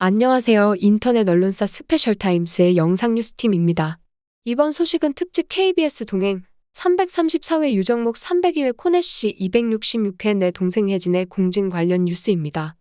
안녕하세요. 인터넷 언론사 스페셜타임스의 영상뉴스팀입니다. 이번 소식은 특집 KBS 동행 334회 유정목 302회 코넷씨 266회 내 동생 혜진의 공진 관련 뉴스입니다.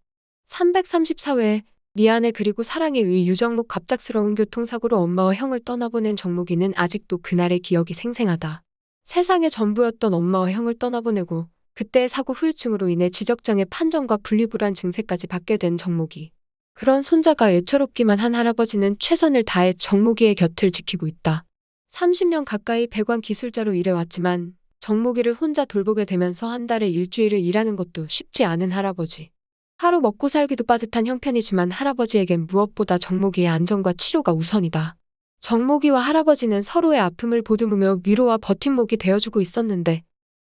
334회 미안해 그리고 사랑에 의 유정목 갑작스러운 교통사고로 엄마와 형을 떠나보낸 정목이는 아직도 그날의 기억이 생생하다. 세상의 전부였던 엄마와 형을 떠나보내고 그때의 사고 후유증으로 인해 지적장애 판정과 분리불안 증세까지 받게 된 정목이. 그런 손자가 애처롭기만 한 할아버지는 최선을 다해 정목이의 곁을 지키고 있다. 30년 가까이 배관 기술자로 일해왔지만 정목이를 혼자 돌보게 되면서 한 달에 일주일을 일하는 것도 쉽지 않은 할아버지. 하루 먹고 살기도 빠듯한 형편이지만 할아버지에겐 무엇보다 정목이의 안전과 치료가 우선이다. 정목이와 할아버지는 서로의 아픔을 보듬으며 위로와 버팀목이 되어주고 있었는데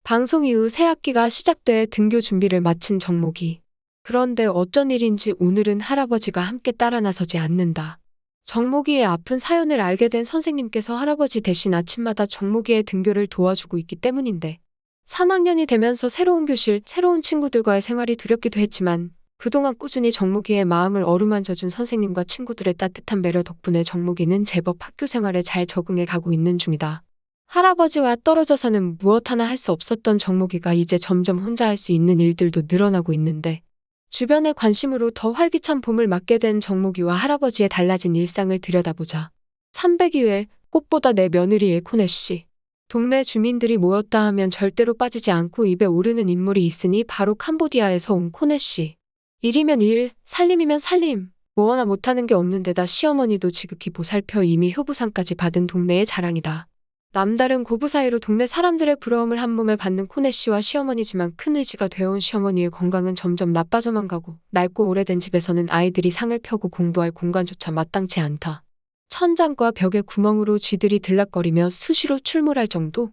방송 이후 새 학기가 시작돼 등교 준비를 마친 정목이. 그런데 어쩐 일인지 오늘은 할아버지가 함께 따라 나서지 않는다. 정목이의 아픈 사연을 알게 된 선생님께서 할아버지 대신 아침마다 정목이의 등교를 도와주고 있기 때문인데 3학년이 되면서 새로운 교실, 새로운 친구들과의 생활이 두렵기도 했지만 그동안 꾸준히 정목이의 마음을 어루만져준 선생님과 친구들의 따뜻한 배려 덕분에 정목이는 제법 학교 생활에 잘 적응해 가고 있는 중이다. 할아버지와 떨어져서는 무엇 하나 할 수 없었던 정목이가 이제 점점 혼자 할 수 있는 일들도 늘어나고 있는데 주변의 관심으로 더 활기찬 봄을 맞게 된 정목이와 할아버지의 달라진 일상을 들여다보자. 302회 꽃보다 내 며느리의 코넷씨. 동네 주민들이 모였다 하면 절대로 빠지지 않고 입에 오르는 인물이 있으니 바로 캄보디아에서 온 코넷씨. 일이면 일, 살림이면 살림. 뭐 하나 못하는 게 없는 데다 시어머니도 지극히 보살펴 이미 효부상까지 받은 동네의 자랑이다. 남다른 고부 사이로 동네 사람들의 부러움을 한 몸에 받는 코넷씨와 시어머니지만 큰 의지가 되어온 시어머니의 건강은 점점 나빠져만 가고 낡고 오래된 집에서는 아이들이 상을 펴고 공부할 공간조차 마땅치 않다. 천장과 벽에 구멍으로 쥐들이 들락거리며 수시로 출몰할 정도?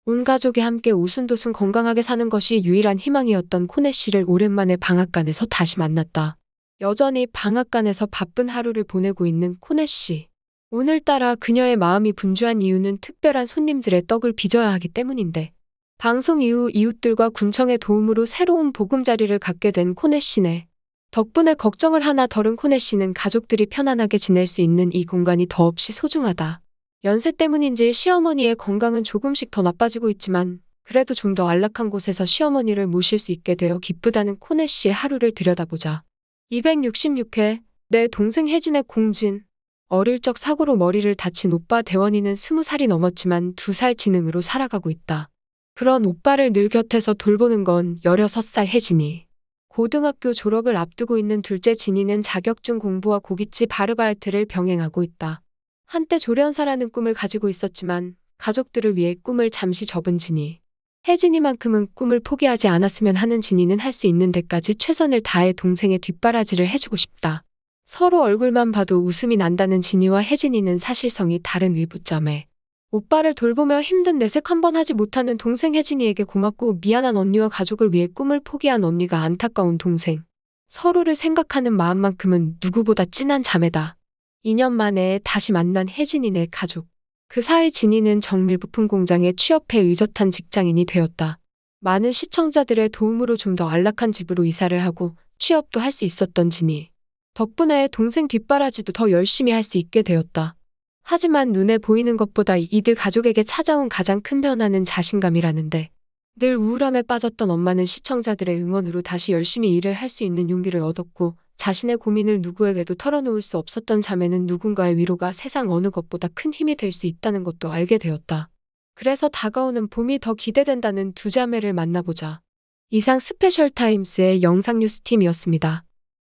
온 가족이 함께 오순도순 건강하게 사는 것이 유일한 희망이었던 코넷씨를 오랜만에 방앗간에서 다시 만났다. 여전히 방앗간에서 바쁜 하루를 보내고 있는 코넷씨. 오늘따라 그녀의 마음이 분주한 이유는 특별한 손님들의 떡을 빚어야 하기 때문인데 방송 이후 이웃들과 군청의 도움으로 새로운 보금자리를 갖게 된 코넷씨네. 덕분에 걱정을 하나 덜은 코넷씨는 가족들이 편안하게 지낼 수 있는 이 공간이 더없이 소중하다. 연세 때문인지 시어머니의 건강은 조금씩 더 나빠지고 있지만 그래도 좀 더 안락한 곳에서 시어머니를 모실 수 있게 되어 기쁘다는 코넷씨의 하루를 들여다보자. 266회 내 동생 혜진의 공진. 어릴 적 사고로 머리를 다친 오빠 대원이는 20살이 넘었지만 2살 지능으로 살아가고 있다. 그런 오빠를 늘 곁에서 돌보는 건 16살 혜진이. 고등학교 졸업을 앞두고 있는 둘째 진이는 자격증 공부와 고깃집 아르바이트를 병행하고 있다. 한때 조련사라는 꿈을 가지고 있었지만 가족들을 위해 꿈을 잠시 접은 진이. 혜진이만큼은 꿈을 포기하지 않았으면 하는 진이는 할 수 있는 데까지 최선을 다해 동생의 뒷바라지를 해주고 싶다. 서로 얼굴만 봐도 웃음이 난다는 진이와 혜진이는 사실성이 다른 의붓자매. 오빠를 돌보며 힘든 내색 한 번 하지 못하는 동생 혜진이에게 고맙고 미안한 언니와 가족을 위해 꿈을 포기한 언니가 안타까운 동생. 서로를 생각하는 마음만큼은 누구보다 진한 자매다. 2년 만에 다시 만난 혜진이네 가족. 그 사이 진이는 정밀 부품 공장에 취업해 의젓한 직장인이 되었다. 많은 시청자들의 도움으로 좀 더 안락한 집으로 이사를 하고 취업도 할 수 있었던 진이. 덕분에 동생 뒷바라지도 더 열심히 할 수 있게 되었다. 하지만 눈에 보이는 것보다 이들 가족에게 찾아온 가장 큰 변화는 자신감이라는데 늘 우울함에 빠졌던 엄마는 시청자들의 응원으로 다시 열심히 일을 할 수 있는 용기를 얻었고 자신의 고민을 누구에게도 털어놓을 수 없었던 자매는 누군가의 위로가 세상 어느 것보다 큰 힘이 될 수 있다는 것도 알게 되었다. 그래서 다가오는 봄이 더 기대된다는 두 자매를 만나보자. 이상 스페셜타임스의 영상뉴스팀이었습니다.